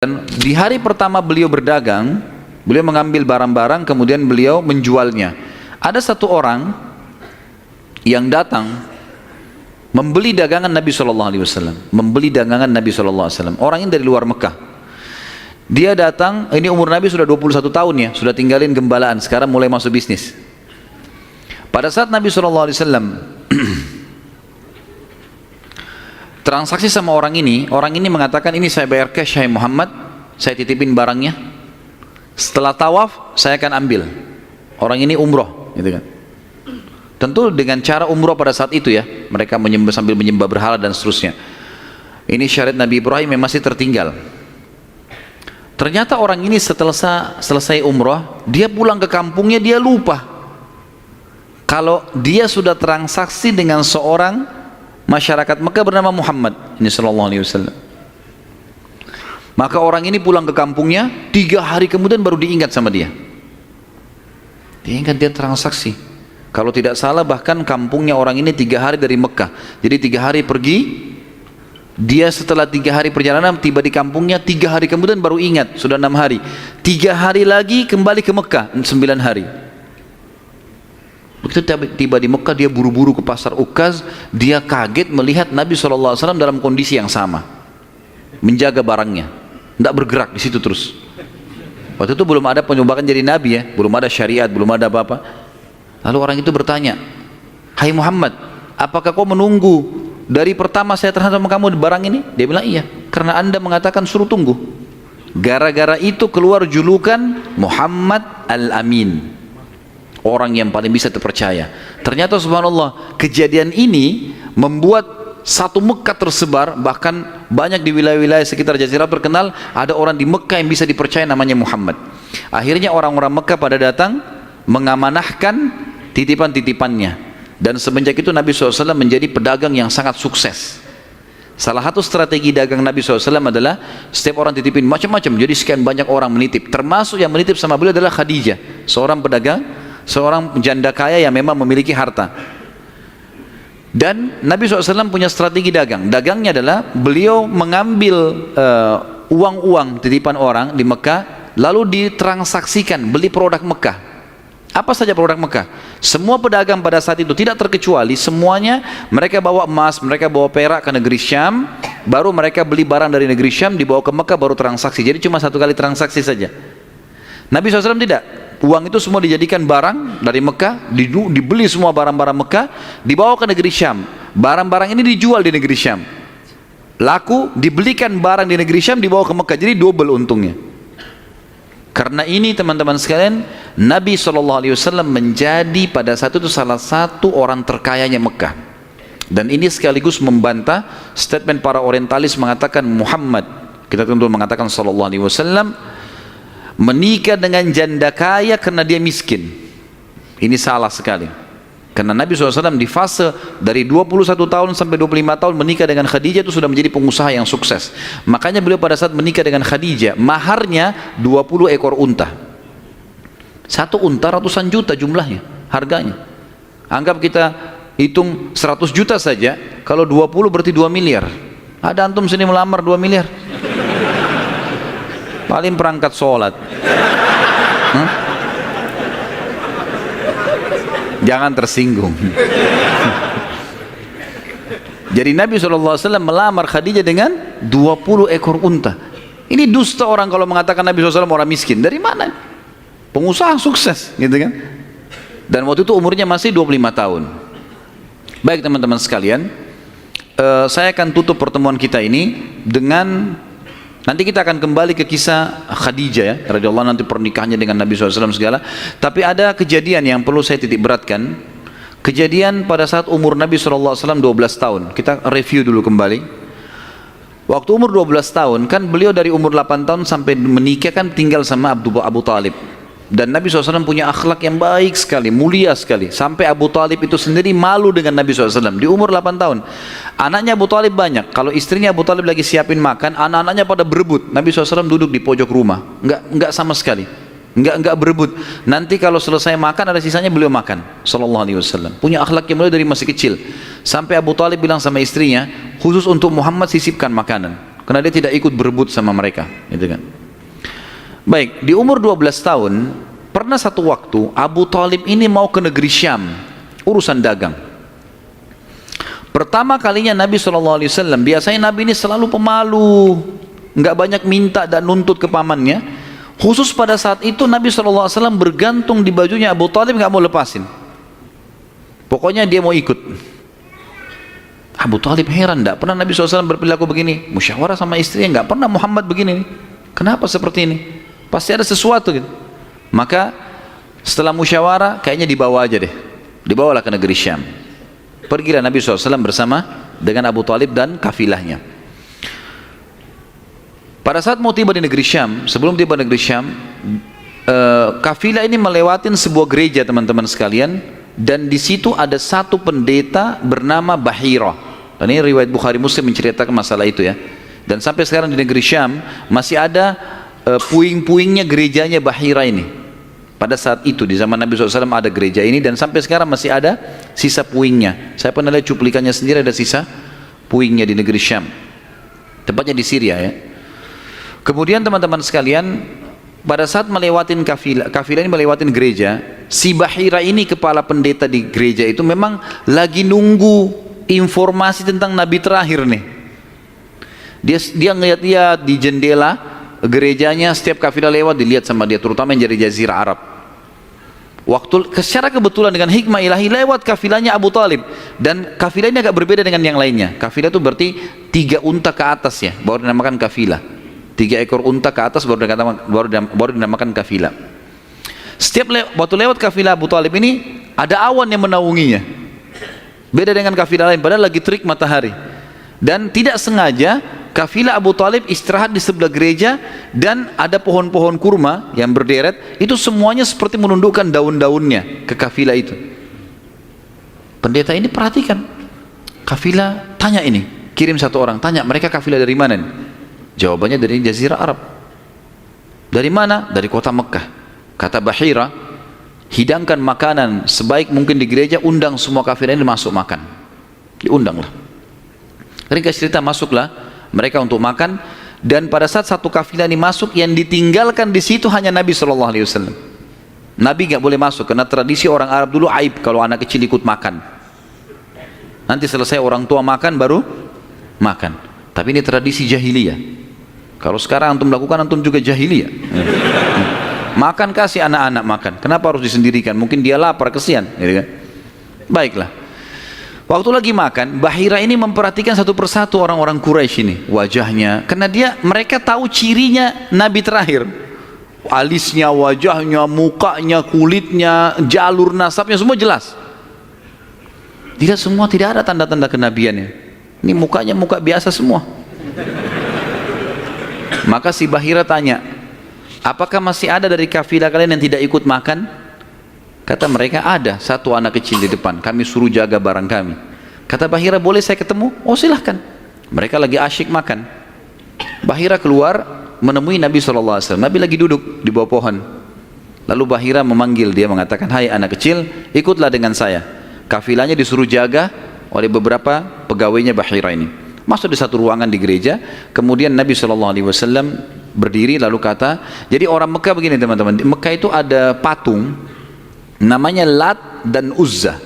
Dan di hari pertama beliau berdagang, beliau mengambil barang-barang kemudian beliau menjualnya. Ada satu orang yang datang membeli dagangan Nabi SAW, membeli dagangan Nabi SAW. Orang ini dari luar Mekah. Dia datang, ini umur Nabi sudah 21 tahun ya, sudah tinggalin gembalaan, sekarang mulai masuk bisnis. Pada saat Nabi SAW transaksi sama orang ini mengatakan, ini saya bayar cash, hai Muhammad, saya titipin barangnya. Setelah tawaf, saya akan ambil. Orang ini umroh, gitu kan. Tentu dengan cara umroh pada saat itu ya, mereka sambil menyembah berhala dan seterusnya. Ini syariat Nabi Ibrahim yang masih tertinggal. Ternyata orang ini setelah selesai umroh, dia pulang ke kampungnya, dia lupa kalau dia sudah transaksi dengan seorang masyarakat Mekah bernama Muhammad ini sallallahu alaihi wasallam. Maka orang ini pulang ke kampungnya, 3 hari kemudian baru diingat sama dia. Diingat dia transaksi. Kalau tidak salah bahkan kampungnya orang ini 3 hari dari Mekah. Jadi 3 hari pergi, dia setelah 3 hari perjalanan tiba di kampungnya, 3 hari kemudian baru ingat, sudah 6 hari. 3 hari lagi kembali ke Mekah, 9 hari. Begitu tiba di Mekah, dia buru-buru ke pasar Ukaz. Dia kaget melihat Nabi SAW dalam kondisi yang sama, menjaga barangnya, tidak bergerak di situ terus. Waktu itu belum ada penyembahan jadi Nabi ya, belum ada syariat, belum ada apa-apa. Lalu orang itu bertanya, hai Muhammad, apakah kau menunggu dari pertama saya terhadap kamu barang ini? Dia bilang iya, karena anda mengatakan suruh tunggu. Gara-gara itu keluar julukan Muhammad Al-Amin, orang yang paling bisa terpercaya. Ternyata subhanallah, kejadian ini membuat satu Mekah tersebar, bahkan banyak di wilayah-wilayah sekitar Jazirah terkenal ada orang di Mekah yang bisa dipercaya namanya Muhammad. Akhirnya orang-orang Mekah pada datang mengamanahkan titipan-titipannya, dan semenjak itu Nabi SAW menjadi pedagang yang sangat sukses. Salah satu strategi dagang Nabi SAW adalah setiap orang titipin macam-macam, jadi sekian banyak orang menitip, termasuk yang menitip sama beliau adalah Khadijah, seorang pedagang, seorang janda kaya yang memang memiliki harta. Dan Nabi SAW punya strategi dagang. Dagangnya adalah beliau mengambil uang-uang titipan orang di Mekah, lalu ditransaksikan, beli produk Mekah. Apa saja produk Mekah? Semua pedagang pada saat itu tidak terkecuali, semuanya mereka bawa emas, mereka bawa perak ke negeri Syam, baru mereka beli barang dari negeri Syam, dibawa ke Mekah, baru transaksi. Jadi cuma 1 kali transaksi saja. Nabi SAW tidak. Uang itu semua dijadikan barang dari Mekah, dibeli semua barang-barang Mekah, dibawa ke negeri Syam. Barang-barang ini dijual di negeri Syam. Laku, dibelikan barang di negeri Syam, dibawa ke Mekah. Jadi double untungnya. Karena ini teman-teman sekalian, Nabi SAW menjadi pada saat itu salah satu orang terkayanya Mekah. Dan ini sekaligus membantah statement para orientalis mengatakan Muhammad, kita tentu mengatakan SAW, menikah dengan janda kaya karena dia miskin. Ini salah sekali. Karena Nabi SAW di fase dari 21 tahun sampai 25 tahun menikah dengan Khadijah itu sudah menjadi pengusaha yang sukses. Makanya beliau pada saat menikah dengan Khadijah, maharnya 20 ekor unta. 1 unta ratusan juta jumlahnya, harganya. Anggap kita hitung 100 juta saja, kalau 20 berarti 2 miliar. Ada antum sini melamar 2 miliar? Paling perangkat sholat. Jangan tersinggung. Jadi Nabi SAW melamar Khadijah dengan 20 ekor unta. Ini dusta orang kalau mengatakan Nabi SAW orang miskin. Dari mana? Pengusaha sukses, gitu kan? Dan waktu itu umurnya masih 25 tahun. Baik teman-teman sekalian, saya akan tutup pertemuan kita ini dengan, nanti kita akan kembali ke kisah Khadijah ya, radhiyallahu anha, nanti pernikahannya dengan Nabi SAW segala. Tapi ada kejadian yang perlu saya titik beratkan. Kejadian pada saat umur Nabi SAW 12 tahun. Kita review dulu kembali. Waktu umur 12 tahun, kan beliau dari umur 8 tahun sampai menikah kan tinggal sama Abu Talib. Dan Nabi SAW punya akhlak yang baik sekali, mulia sekali. Sampai Abu Talib itu sendiri malu dengan Nabi SAW. Di umur 8 tahun. Anaknya Abu Talib banyak. Kalau istrinya Abu Talib lagi siapin makan, anak-anaknya pada berebut. Nabi SAW duduk di pojok rumah. Enggak sama sekali. Enggak berebut. Nanti kalau selesai makan ada sisanya beliau makan. Sallallahu alaihi wasallam. Punya akhlak yang mulia dari masih kecil. Sampai Abu Talib bilang sama istrinya, khusus untuk Muhammad sisipkan makanan. karena dia tidak ikut berebut sama mereka, gitu kan. Baik, di umur 12 tahun, pernah satu waktu Abu Talib ini mau ke negeri Syam, urusan dagang. Pertama kalinya Nabi SAW, biasanya Nabi ini selalu pemalu, nggak banyak minta dan nuntut ke pamannya. Khusus pada saat itu Nabi SAW bergantung di bajunya Abu Talib, nggak mau lepasin. Pokoknya dia mau ikut. Abu Talib heran, tidak pernah Nabi SAW berperilaku begini. Musyawarah sama istrinya, nggak pernah Muhammad begini. Kenapa seperti ini? Pasti ada sesuatu gitu. Maka setelah musyawarah, kayaknya dibawa aja deh. Dibawalah ke negeri Syam. Pergilah Nabi SAW bersama dengan Abu Talib dan kafilahnya. Pada saat mau tiba di negeri Syam, sebelum tiba di negeri Syam, kafilah ini melewatin sebuah gereja, teman-teman sekalian, dan di situ ada satu pendeta bernama Bahira. Dan ini riwayat Bukhari Muslim menceritakan masalah itu ya. Dan sampai sekarang di negeri Syam masih ada puing-puingnya gerejanya Bahira ini. Pada saat itu di zaman Nabi SAW ada gereja ini, dan sampai sekarang masih ada sisa puingnya. Saya pernah lihat cuplikannya sendiri, ada sisa puingnya di negeri Syam, tepatnya di Syria ya. Kemudian teman-teman sekalian, pada saat melewatin kafilah ini melewatin gereja, si Bahira ini, kepala pendeta di gereja itu, memang lagi nunggu informasi tentang Nabi terakhir nih. Dia ngeliat-lihat di jendela gerejanya, setiap kafilah lewat dilihat sama dia, terutama yang dari Jazirah Arab. Secara kebetulan dengan hikmah ilahi lewat kafilahnya Abu Talib, dan kafilah ini agak berbeda dengan yang lainnya. Kafilah itu berarti 3 unta ke atas ya, baru dinamakan kafilah. 3 ekor unta ke atas baru dinamakan kafilah. Waktu lewat kafilah Abu Talib ini, ada awan yang menaunginya. Beda dengan kafilah lain, padahal lagi terik matahari. Dan tidak sengaja kafilah Abu Talib istirahat di sebelah gereja, dan ada pohon-pohon kurma yang berderet, itu semuanya seperti menundukkan daun-daunnya ke kafilah itu. Pendeta ini perhatikan, kafilah tanya ini, kirim satu orang, tanya mereka kafilah dari mana nih? Jawabannya dari Jazirah Arab. Dari mana? Dari kota Mekah. Kata Bahira, hidangkan makanan sebaik mungkin di gereja, undang semua kafilah ini masuk makan. Diundanglah. Ringkas cerita, masuklah mereka untuk makan, dan pada saat satu kafilah ini masuk, yang ditinggalkan di situ hanya Nabi SAW. Nabi nggak boleh masuk, karena tradisi orang Arab dulu aib kalau anak kecil ikut makan. Nanti selesai orang tua makan baru makan. Tapi ini tradisi jahiliyah. Kalau sekarang antum lakukan, antum juga jahiliyah. Makan, kasih anak-anak makan. Kenapa harus disendirikan? Mungkin dia lapar, kesian, gitu kan? Baiklah. Waktu lagi makan, Bahira ini memperhatikan satu persatu orang-orang Quraisy ini, wajahnya, karena mereka tahu cirinya Nabi terakhir. Alisnya, wajahnya, mukanya, kulitnya, jalur nasabnya, semua jelas. Tidak semua, tidak ada tanda-tanda kenabiannya. Ini mukanya muka biasa semua. Maka si Bahira tanya, apakah masih ada dari kafilah kalian yang tidak ikut makan? Kata mereka, ada satu anak kecil di depan, kami suruh jaga barang kami. Kata Bahira, boleh saya ketemu? Oh silahkan. Mereka lagi asyik makan. Bahira keluar menemui Nabi SAW. Nabi lagi duduk di bawah pohon. Lalu Bahira memanggil dia, mengatakan, hai anak kecil, ikutlah dengan saya. Kafilahnya disuruh jaga oleh beberapa pegawainya Bahira ini. Masuk di satu ruangan di gereja. Kemudian Nabi SAW berdiri lalu kata, jadi orang Mekah begini teman-teman, di Mekah itu ada patung namanya Lat dan Uzza.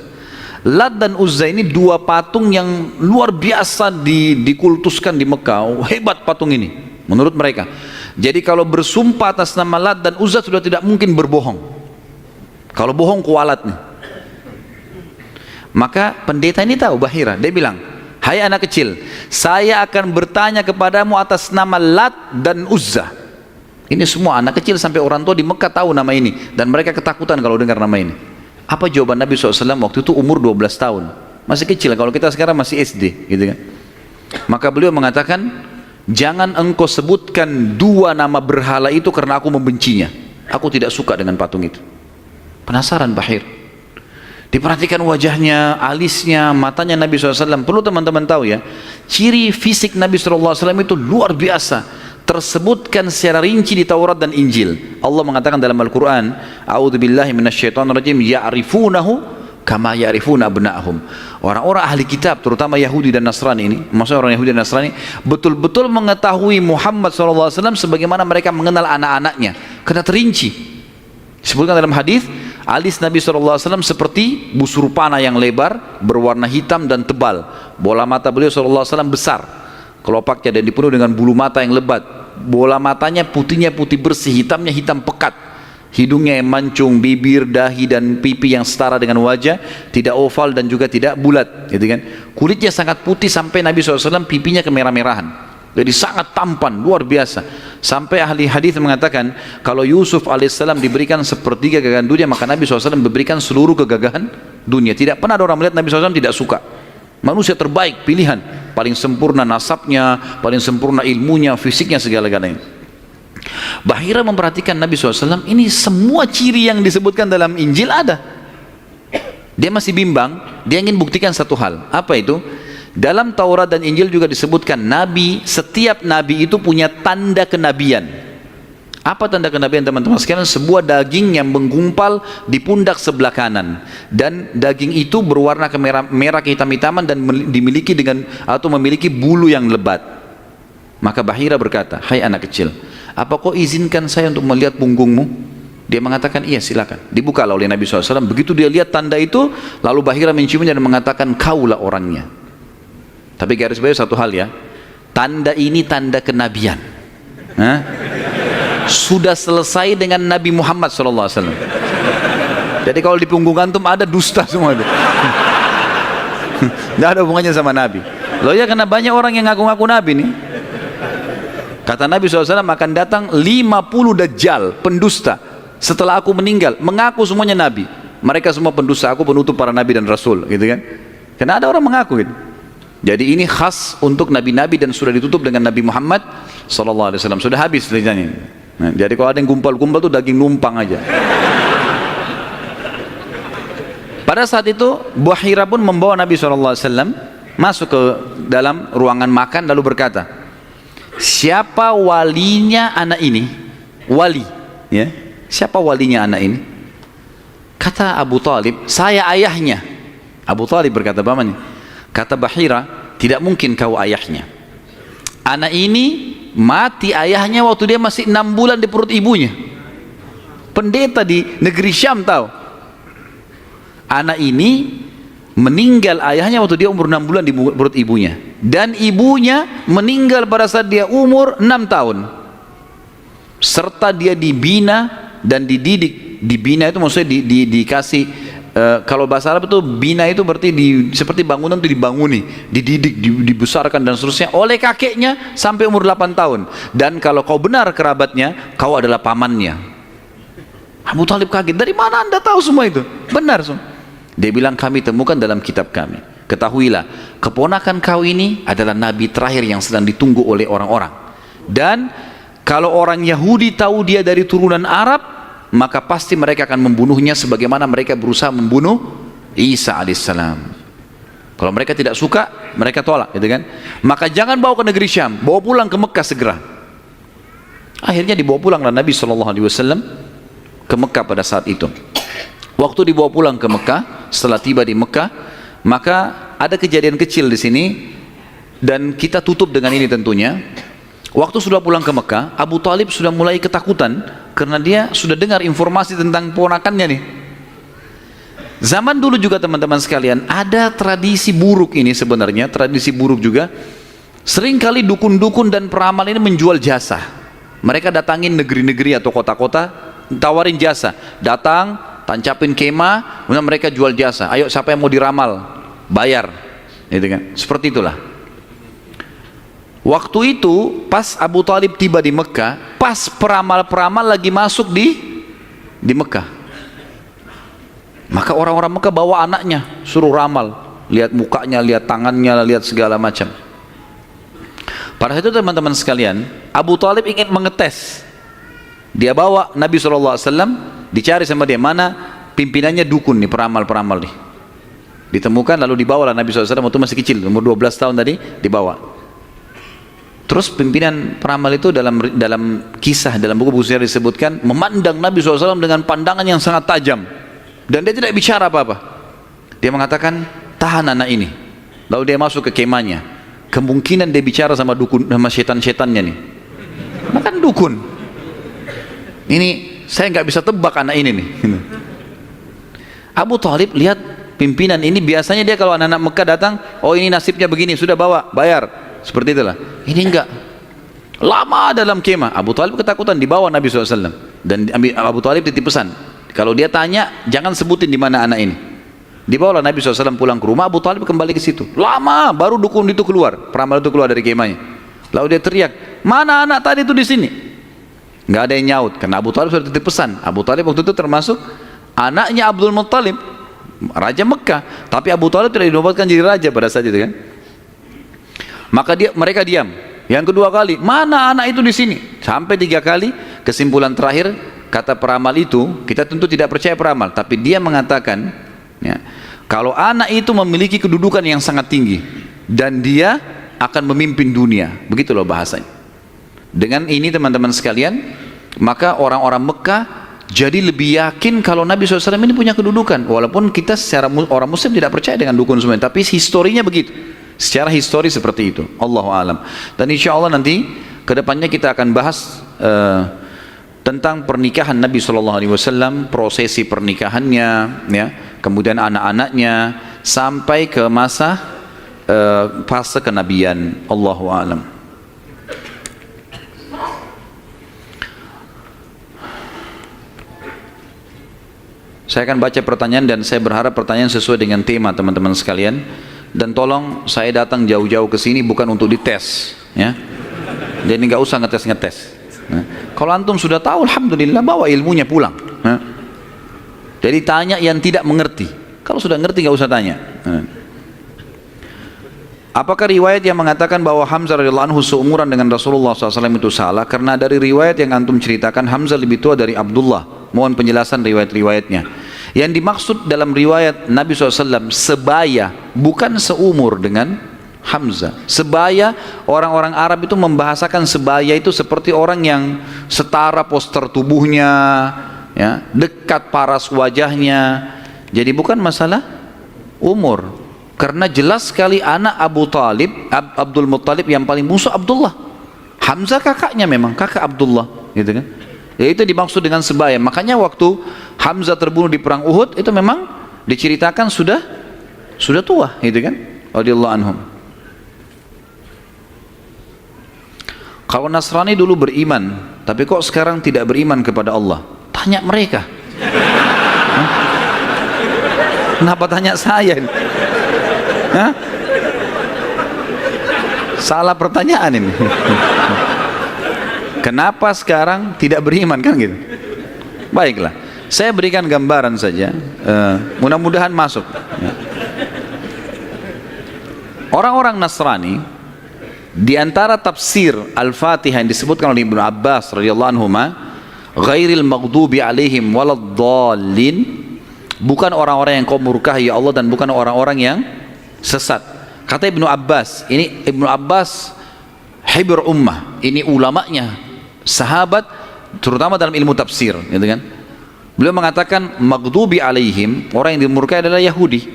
Lat dan Uzza ini 2 patung yang luar biasa dikultuskan di Mekah. Hebat patung ini menurut mereka. Jadi kalau bersumpah atas nama Lat dan Uzza sudah tidak mungkin berbohong. Kalau bohong kualat nih. Maka pendeta ini tahu Bahira, dia bilang, hai anak kecil, saya akan bertanya kepadamu atas nama Lat dan Uzza. Ini semua anak kecil sampai orang tua di Mekah tahu nama ini, dan mereka ketakutan kalau dengar nama ini. Apa jawaban Nabi SAW waktu itu? Umur 12 tahun, masih kecil. Kalau kita sekarang masih SD gitu kan. Maka beliau mengatakan, jangan engkau sebutkan 2 nama berhala itu, karena aku membencinya. Aku tidak suka dengan patung itu. Penasaran Bahir, diperhatikan wajahnya, alisnya, matanya Nabi SAW. Perlu teman-teman tahu ya, ciri fisik Nabi SAW itu luar biasa, tersebutkan secara rinci di Taurat dan Injil. Allah mengatakan dalam Al-Quran, a'udzubillahi minasyaitonirrajim, ya'rifunahu kama ya'rifuna abna'ahum. Orang-orang ahli kitab, terutama Yahudi dan Nasrani ini, maksudnya orang Yahudi dan Nasrani, betul-betul mengetahui Muhammad SAW sebagaimana mereka mengenal anak-anaknya, karena terinci. Disebutkan dalam hadis, alis Nabi SAW seperti busur panah yang lebar, berwarna hitam dan tebal. Bola mata beliau SAW besar, kelopaknya, dan dipenuhi dengan bulu mata yang lebat. Bola matanya putihnya putih bersih, hitamnya hitam pekat. Hidungnya yang mancung, bibir, dahi dan pipi yang setara dengan wajah, tidak oval dan juga tidak bulat, gitu kan. Kulitnya sangat putih sampai Nabi SAW pipinya kemerah-merahan. Jadi sangat tampan, luar biasa. Sampai ahli hadis mengatakan kalau Yusuf alaihissalam diberikan sepertiga gagahan dunia, maka Nabi SAW memberikan seluruh kegagahan dunia. Tidak pernah ada orang melihat Nabi SAW tidak suka. Manusia terbaik, pilihan, paling sempurna nasabnya, paling sempurna ilmunya, fisiknya, segala-galanya. Bahira memperhatikan Nabi SAW, ini semua ciri yang disebutkan dalam Injil ada. Dia masih bimbang, dia ingin buktikan satu hal. Apa itu? Dalam Taurat dan Injil juga disebutkan Nabi, setiap Nabi itu punya tanda kenabian. Apa tanda kenabian teman-teman sekalian? Sebuah daging yang menggumpal di pundak sebelah kanan, dan daging itu berwarna merah kehitam-hitaman dan dimiliki dengan atau memiliki bulu yang lebat. Maka Bahira berkata, hai anak kecil, apa kau izinkan saya untuk melihat punggungmu? Dia mengatakan, iya silakan. Dibukalah oleh Nabi SAW. Begitu dia lihat tanda itu, lalu Bahira menciumnya dan mengatakan, kaulah orangnya. Tapi garis bawah satu hal ya, tanda ini tanda kenabian. Hah? Sudah selesai dengan Nabi Muhammad SAW. Jadi kalau di punggung antum ada dusta semua itu. Tidak ada hubungannya sama Nabi. Loh ya, karena banyak orang yang ngaku-ngaku Nabi nih. Kata Nabi SAW, akan datang 50 dajjal, pendusta, setelah aku meninggal, mengaku semuanya Nabi. Mereka semua pendusta, aku penutup para Nabi dan Rasul, gitu kan. Karena ada orang mengaku gitu. Jadi ini khas untuk Nabi-Nabi dan sudah ditutup dengan Nabi Muhammad SAW. Sudah habis ceritanya. Nah, jadi kalau ada yang gumpal-gumpal itu daging numpang aja. Pada saat itu Bahira pun membawa Nabi SAW masuk ke dalam ruangan makan, lalu berkata, siapa walinya anak ini? Wali, ya. Siapa walinya anak ini? Kata Abu Talib, saya ayahnya. Abu Talib berkata, pamannya. Kata Bahira, tidak mungkin kau ayahnya. Anak ini mati ayahnya waktu dia masih 6 bulan di perut ibunya. Pendeta di negeri Syam tahu. Anak ini meninggal ayahnya waktu dia umur 6 bulan di perut ibunya, dan ibunya meninggal pada saat dia umur 6 tahun, serta dia dibina dan dididik. Dibina itu maksudnya dikasih kalau bahasa Arab itu bina itu berarti seperti bangunan itu dibanguni, dididik, dibesarkan dan seterusnya oleh kakeknya sampai umur 8 tahun. Dan kalau kau benar kerabatnya, kau adalah pamannya. Abu Talib kaget, dari mana anda tahu semua itu? Benar semua. Dia bilang, kami temukan dalam kitab kami. Ketahuilah, keponakan kau ini adalah nabi terakhir yang sedang ditunggu oleh orang-orang. Dan kalau orang Yahudi tahu dia dari turunan Arab, maka pasti mereka akan membunuhnya sebagaimana mereka berusaha membunuh Isa alaihissalam. Kalau mereka tidak suka, mereka tolak, gitu kan? Maka jangan bawa ke negeri Syam, bawa pulang ke Mekah segera. Akhirnya dibawa pulanglah Nabi SAW ke Mekah pada saat itu. Waktu dibawa pulang ke Mekah, setelah tiba di Mekah, maka ada kejadian kecil di sini dan kita tutup dengan ini tentunya. Waktu sudah pulang ke Mekah, Abu Talib sudah mulai ketakutan karena dia sudah dengar informasi tentang ponakannya nih. Zaman dulu juga teman-teman sekalian, ada tradisi buruk ini sebenarnya, tradisi buruk juga. Seringkali dukun-dukun dan peramal ini menjual jasa. Mereka datangin negeri-negeri atau kota-kota, tawarin jasa. Datang, tancapin kemah, kemudian mereka jual jasa. Ayo siapa yang mau diramal, bayar, gitu kan? Seperti itulah. Waktu itu pas Abu Talib tiba di Mekah, pas peramal-peramal lagi masuk di Mekah, maka orang-orang Mekah bawa anaknya suruh ramal, lihat mukanya, lihat tangannya, lihat segala macam. Pada saat itu teman-teman sekalian, Abu Talib ingin mengetes. Dia bawa Nabi SAW, dicari sama dia, mana pimpinannya dukun nih, peramal-peramal nih. Ditemukan lalu dibawalah Nabi SAW, waktu masih kecil, umur 12 tahun tadi, dibawa. Terus pimpinan peramal itu dalam kisah, dalam buku sejarah disebutkan, memandang Nabi SAW dengan pandangan yang sangat tajam. Dan dia tidak bicara apa-apa. Dia mengatakan, tahan anak ini. Lalu dia masuk ke kemahnya. Kemungkinan dia bicara sama dukun, sama setan-setannya nih. Makan dukun. Ini saya nggak bisa tebak anak ini nih. Abu Thalib lihat pimpinan ini, biasanya dia kalau anak-anak Mekah datang, oh ini nasibnya begini, sudah bawa, bayar. Seperti itulah. Ini enggak. Lama dalam kemah. Abu Thalib ketakutan, dibawa Nabi SAW. Dan Abu Thalib titip pesan, kalau dia tanya, jangan sebutin di mana anak ini. Dibawalah Nabi SAW pulang ke rumah, Abu Thalib kembali ke situ. Lama, baru dukun itu keluar, peramal itu keluar dari kemahnya. Lalu dia teriak, mana anak tadi itu di sini? Nggak ada yang nyaut, karena Abu Thalib sudah titip pesan. Abu Thalib waktu itu termasuk anaknya Abdul Muttalib, Raja Mekah. Tapi Abu Thalib tidak dinobatkan jadi raja pada saat itu kan. Maka mereka diam. Yang kedua kali, mana anak itu di sini? Sampai 3 kali, kesimpulan terakhir, kata peramal itu, kita tentu tidak percaya peramal, tapi dia mengatakan, ya, kalau anak itu memiliki kedudukan yang sangat tinggi, dan dia akan memimpin dunia, begitu loh bahasanya. Dengan ini teman-teman sekalian, maka orang-orang Mekah jadi lebih yakin kalau Nabi SAW ini punya kedudukan, walaupun kita secara orang Muslim tidak percaya dengan dukun semua, tapi historinya begitu. Secara histori seperti itu, Allahu a'lam. Dan insya Allah nanti kedepannya kita akan bahas tentang pernikahan Nabi SAW, prosesi pernikahannya, ya, kemudian anak-anaknya sampai ke masa fase kenabian. Allahu a'lam. Saya akan baca pertanyaan dan saya berharap pertanyaan sesuai dengan tema teman-teman sekalian. Dan tolong saya datang jauh-jauh ke sini bukan untuk dites, ya. Jadi nggak usah ngetes-ngetes. Nah, kalau antum sudah tahu, alhamdulillah, bawa ilmunya pulang. Nah. Jadi tanya yang tidak mengerti. Kalau sudah ngerti nggak usah tanya. Nah. Apakah riwayat yang mengatakan bahwa Hamzah radhiyallahu anhu seumuran dengan Rasulullah SAW itu salah? Karena dari riwayat yang antum ceritakan, Hamzah lebih tua dari Abdullah. Mohon penjelasan riwayat-riwayatnya. Yang dimaksud dalam riwayat Nabi SAW sebaya, bukan seumur dengan Hamzah. Sebaya, orang-orang Arab itu membahasakan sebaya itu seperti orang yang setara postur tubuhnya, ya, dekat paras wajahnya. Jadi bukan masalah umur, karena jelas sekali anak Abu Talib, Abdul Muttalib yang paling musuh Abdullah. Hamzah kakaknya memang, kakak Abdullah, gitu kan. Ya, itu dimaksud dengan sebaya. Makanya waktu Hamzah terbunuh di perang Uhud itu memang diceritakan sudah tua, gitu kan, radhiyallahu anhum. Kalau Nasrani dulu beriman, tapi kok sekarang tidak beriman kepada Allah? Tanya mereka. Hah? Kenapa tanya saya? Hah? Salah pertanyaan ini. Kenapa sekarang tidak beriman, kan gitu? Baiklah, saya berikan gambaran saja, mudah-mudahan masuk. Orang-orang Nasrani, di antara tafsir Al-Fatihah yang disebutkan oleh Ibnu Abbas radhiyallahu anhu, ghairil maghdubi alaihim waladdallin, bukan orang-orang yang kau murkahi ya Allah, dan bukan orang-orang yang sesat. Kata Ibnu Abbas, ini Ibnu Abbas hibr ummah, ini ulamanya sahabat, terutama dalam ilmu tafsir, gitu kan. Beliau mengatakan maghdubi alaihim, orang yang dimurkai adalah Yahudi,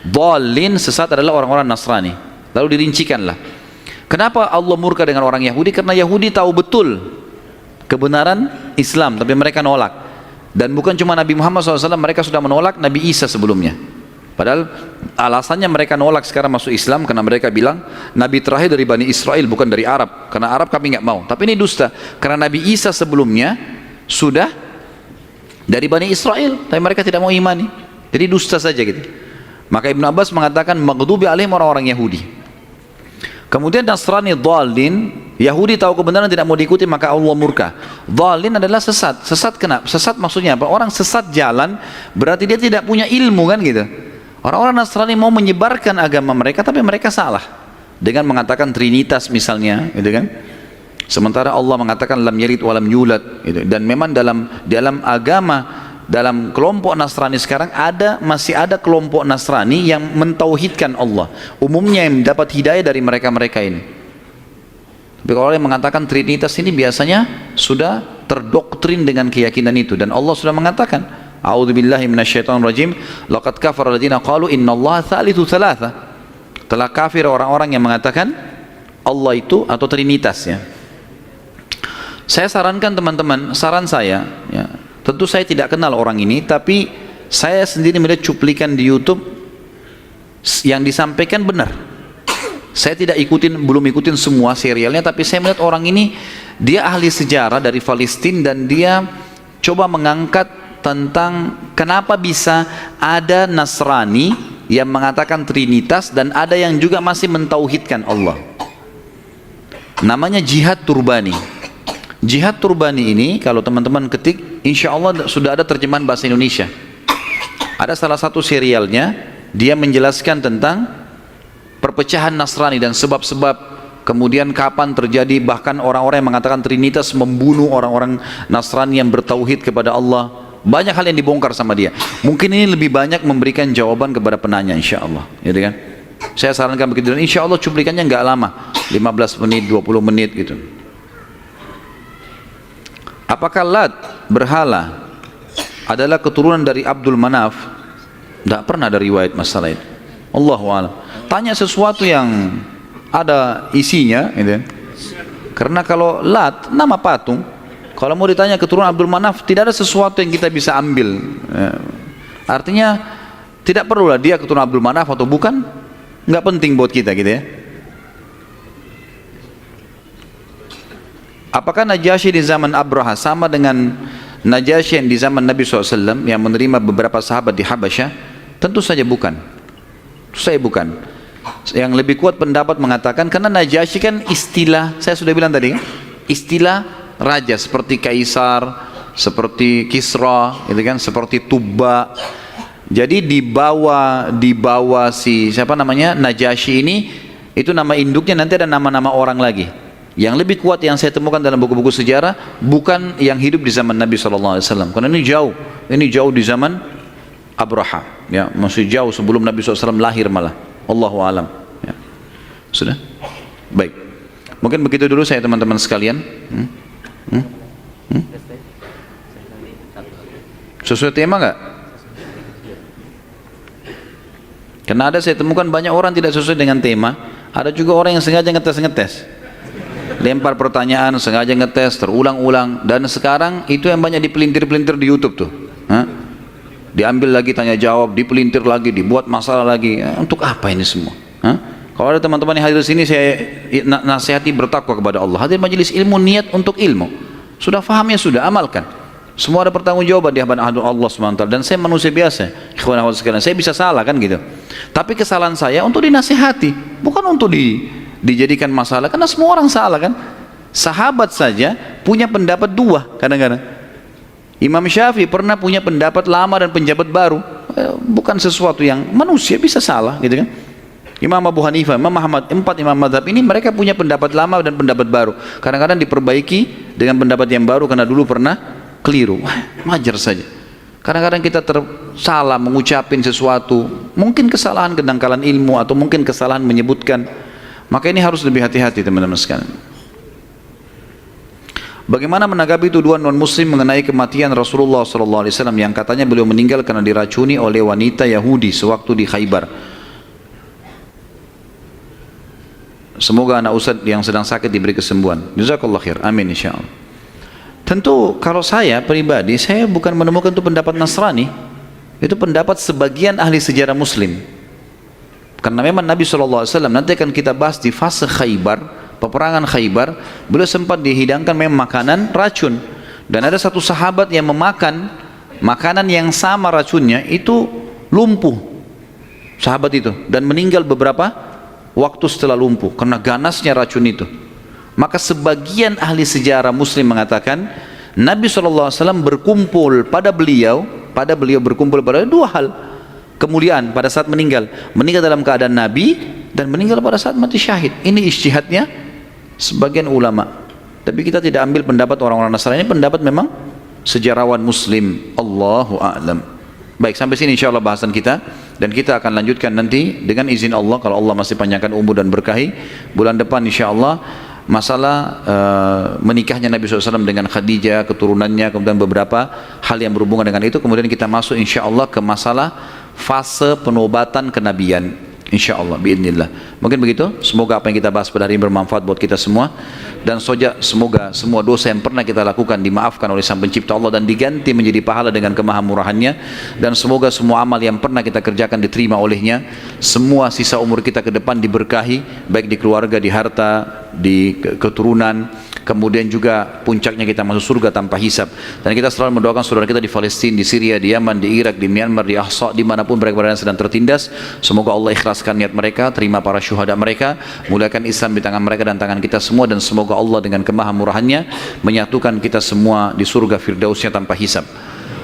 dhalin, sesat adalah orang-orang Nasrani. Lalu dirincikanlah, kenapa Allah murka dengan orang Yahudi? Karena Yahudi tahu betul kebenaran Islam, tapi mereka nolak. Dan bukan cuma Nabi Muhammad SAW, mereka sudah menolak Nabi Isa sebelumnya. Padahal alasannya mereka nolak sekarang masuk Islam karena mereka bilang Nabi terakhir dari Bani Israel, bukan dari Arab. Karena Arab kami nggak mau. Tapi ini dusta, karena Nabi Isa sebelumnya sudah dari Bani Israel, tapi mereka tidak mau imani. Jadi dusta saja gitu. Maka Ibn Abbas mengatakan maghdubi alaihim, orang-orang Yahudi. Kemudian Nasrani dhalin, Yahudi tahu kebenaran tidak mau diikuti, maka Allah murka. Dhalin adalah sesat. Sesat kenapa? Sesat maksudnya apa? Orang sesat jalan berarti dia tidak punya ilmu, kan gitu. Orang-orang Nasrani mau menyebarkan agama mereka, tapi mereka salah dengan mengatakan Trinitas misalnya, gitu kan. Sementara Allah mengatakan lam yalid wa lam yulad, gitu. Dan memang dalam agama, dalam kelompok Nasrani sekarang masih ada kelompok Nasrani yang mentauhidkan Allah. Umumnya yang dapat hidayah dari mereka-mereka ini. Tapi kalau yang mengatakan Trinitas ini biasanya sudah terdoktrin dengan keyakinan itu, dan Allah sudah mengatakan A'udzubillahi minasyaitonir rajim. Laqad kafara alladziina qalu innallaha tsalitsu tsalatsa. Telah kafir orang-orang yang mengatakan Allah itu atau Trinitas ya. Saya sarankan teman-teman, saran saya ya, tentu saya tidak kenal orang ini, tapi saya sendiri melihat cuplikan di YouTube yang disampaikan benar. Saya belum ikutin semua serialnya, tapi saya melihat orang ini, dia ahli sejarah dari Palestina dan dia coba mengangkat tentang kenapa bisa ada Nasrani yang mengatakan Trinitas dan ada yang juga masih mentauhidkan Allah. Namanya Jihad Turbani. Jihad Turbani ini kalau teman-teman ketik, insya Allah sudah ada terjemahan bahasa Indonesia. Ada salah satu serialnya, dia menjelaskan tentang perpecahan Nasrani dan sebab-sebab, kemudian kapan terjadi, bahkan orang-orang yang mengatakan Trinitas membunuh orang-orang Nasrani yang bertauhid kepada Allah. Banyak hal yang dibongkar sama dia. Mungkin ini lebih banyak memberikan jawaban kepada penanya, insya Allah, gitu kan? Saya sarankan begitu, dan insya Allah cuplikannya nggak lama, 15 menit, 20 menit gitu. Apakah Lat, berhala, adalah keturunan dari Abdul Manaf? Tidak pernah ada riwayat masalah itu. Allahu a'lam. Tanya sesuatu yang ada isinya, gitu. Karena kalau Lat, nama patung, kalau mau ditanya keturunan Abdul Manaf, tidak ada sesuatu yang kita bisa ambil. Artinya tidak perlulah dia keturunan Abdul Manaf atau bukan, nggak penting buat kita, gitu ya. Apakah Najasyi di zaman Abraha sama dengan Najasyi yang di zaman Nabi SAW yang menerima beberapa sahabat di Habasyah? Tentu saja bukan. Saya bukan. Yang lebih kuat pendapat mengatakan karena Najasyi kan istilah, saya sudah bilang tadi, istilah raja seperti Kaisar, seperti Kisra, gitu kan, seperti Tubba. Jadi dibawa si siapa namanya Najasyi ini, itu nama induknya, nanti ada nama-nama orang lagi. Yang lebih kuat yang saya temukan dalam buku-buku sejarah bukan yang hidup di zaman Nabi SAW, karena ini jauh di zaman Abraha, ya, masih jauh sebelum Nabi SAW lahir malah. Allahu a'lam. Ya. Sudah? Baik. Mungkin begitu dulu saya teman-teman sekalian. Sesuai tema nggak? Karena ada saya temukan banyak orang tidak sesuai dengan tema. Ada juga orang yang sengaja ngetes. Lempar pertanyaan, sengaja ngetes, terulang-ulang. Dan sekarang itu yang banyak dipelintir-pelintir di YouTube tuh. Diambil lagi tanya jawab, dipelintir lagi, dibuat masalah lagi. Untuk apa ini semua? Kalau ada teman-teman yang hadir sini, saya nasihati bertakwa kepada Allah. Hadir majelis ilmu, niat untuk ilmu. Sudah fahamnya, sudah amalkan. Semua ada pertanggungjawaban di hadapan Allah SWT. Dan saya manusia biasa, ikhwan akhwat sekalian, saya bisa salah kan gitu. Tapi kesalahan saya untuk dinasihati, bukan untuk dijadikan masalah, karena semua orang salah kan. Sahabat saja punya pendapat dua kadang-kadang. Imam Syafi'i pernah punya pendapat lama dan pendapat baru. Bukan sesuatu yang manusia bisa salah gitu kan. Imam Abu Hanifah, Imam Ahmad, 4 imam madhab ini mereka punya pendapat lama dan pendapat baru. Kadang-kadang diperbaiki dengan pendapat yang baru karena dulu pernah keliru. Wajar saja. Kadang-kadang kita salah mengucapin sesuatu, mungkin kesalahan kedangkalan ilmu atau mungkin kesalahan menyebutkan. Maka ini harus lebih hati-hati teman-teman sekalian. Bagaimana menanggapi tuduhan non-muslim mengenai kematian Rasulullah SAW yang katanya beliau meninggal karena diracuni oleh wanita Yahudi sewaktu di Khaybar? Semoga anak Ustadz yang sedang sakit diberi kesembuhan. Jazakallah khair. Amin insyaallah. Tentu kalau saya pribadi, saya bukan menemukan itu pendapat Nasrani. Itu pendapat sebagian ahli sejarah muslim. Karena memang Nabi SAW, nanti akan kita bahas di fase Khaybar, peperangan Khaybar, beliau sempat dihidangkan memang makanan racun. Dan ada satu sahabat yang memakan makanan yang sama racunnya, itu lumpuh sahabat itu, dan meninggal beberapa waktu setelah lumpuh karena ganasnya racun itu. Maka sebagian ahli sejarah muslim mengatakan Nabi SAW berkumpul pada beliau berkumpul pada dua hal kemuliaan pada saat meninggal dalam keadaan Nabi dan meninggal pada saat mati syahid. Ini ijtihadnya sebagian ulama, tapi kita tidak ambil pendapat orang-orang Nasrani, ini pendapat memang sejarawan muslim. Allahu a'lam. Baik, sampai sini insyaallah bahasan kita, dan kita akan lanjutkan nanti dengan izin Allah kalau Allah masih panjangkan umur dan berkahi. Bulan depan insyaallah masalah menikahnya Nabi SAW dengan Khadijah, keturunannya, kemudian beberapa hal yang berhubungan dengan itu. Kemudian kita masuk insya Allah ke masalah fase penobatan kenabian, insya Allah, biidznillah. Mungkin begitu. Semoga apa yang kita bahas pada hari ini bermanfaat buat kita semua, dan semoga semua dosa yang pernah kita lakukan dimaafkan oleh Sang Pencipta Allah dan diganti menjadi pahala dengan kemahamurahannya, dan semoga semua amal yang pernah kita kerjakan diterima olehnya. Semua sisa umur kita ke depan diberkahi, baik di keluarga, di harta, di keturunan, kemudian juga puncaknya kita masuk surga tanpa hisab. Dan kita selalu mendoakan saudara kita di Palestina, di Syria, di Yaman, di Irak, di Myanmar, di Ahsa, dimanapun mereka berada sedang tertindas. Semoga Allah ikhlaskan niat mereka, terima para syuhada mereka, muliakan Islam di tangan mereka dan tangan kita semua, dan semoga Allah dengan kemahamurahannya menyatukan kita semua di surga firdausnya tanpa hisab.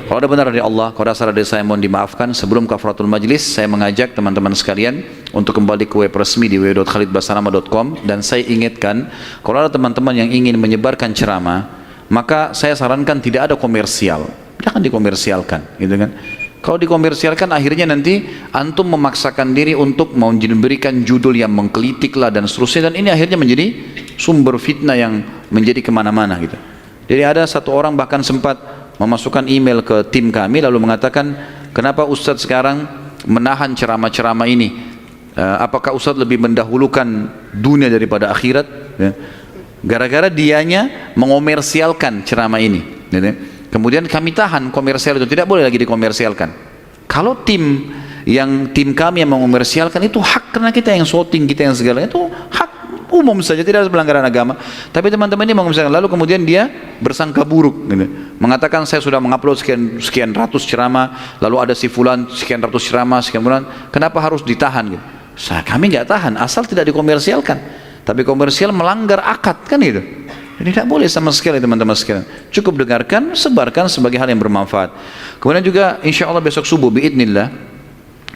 Kalau ada benar dari Allah, kalau ada salah dari saya mohon dimaafkan. Sebelum kafaratul majlis, saya mengajak teman-teman sekalian untuk kembali ke web resmi di www.khalidbasalamah.com, dan saya ingatkan, kalau ada teman-teman yang ingin menyebarkan ceramah, maka saya sarankan tidak ada komersial, jangan dikomersialkan, gitu kan. Kalau dikomersialkan akhirnya nanti antum memaksakan diri untuk memberikan judul yang mengkritik lah dan seterusnya, dan ini akhirnya menjadi sumber fitnah yang menjadi kemana-mana gitu. Jadi ada satu orang bahkan sempat memasukkan email ke tim kami lalu mengatakan, kenapa Ustadz sekarang menahan ceramah-ceramah ini? Apakah Ustadz lebih mendahulukan dunia daripada akhirat? Ya. Gara-gara dianya mengomersialkan ceramah ini. Ya. Kemudian kami tahan komersial itu, tidak boleh lagi dikomersialkan. Kalau tim kami yang mengomersialkan itu hak, karena kita yang shooting, kita yang segala, itu hak umum saja, tidak ada pelanggaran agama. Tapi teman-teman ini mengomersialkan, lalu kemudian dia bersangka buruk, gitu. Mengatakan saya sudah mengupload sekian ratus ceramah, lalu ada si fulan sekian ratus ceramah, sekian bulan, kenapa harus ditahan? Gitu. Kami nggak tahan, asal tidak dikomersialkan. Tapi komersial melanggar akad, kan itu. Jadi tidak boleh sama sekali teman-teman sekalian. Cukup dengarkan, sebarkan sebagai hal yang bermanfaat. Kemudian juga insya Allah besok subuh biidznillah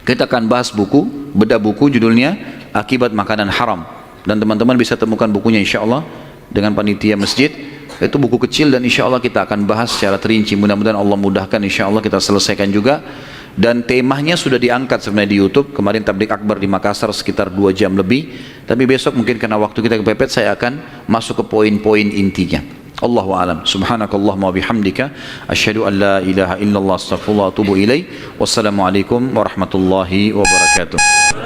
kita akan bahas buku, bedah buku judulnya Akibat Makanan Haram. Dan teman-teman bisa temukan bukunya insya Allah dengan panitia masjid. Itu buku kecil dan insya Allah kita akan bahas secara terinci. Mudah-mudahan Allah mudahkan, insya Allah kita selesaikan juga. Dan temanya sudah diangkat sebenarnya di YouTube. Kemarin tablik akbar di Makassar sekitar 2 jam lebih. Tapi besok mungkin karena waktu kita kepepet, saya akan masuk ke poin-poin intinya. Allahu a'lam. Subhanakallahumma wa bihamdika asyhadu an la ilaha illallah astaghfirullah wa atubu ilaih. Wassalamualaikum warahmatullahi wabarakatuh.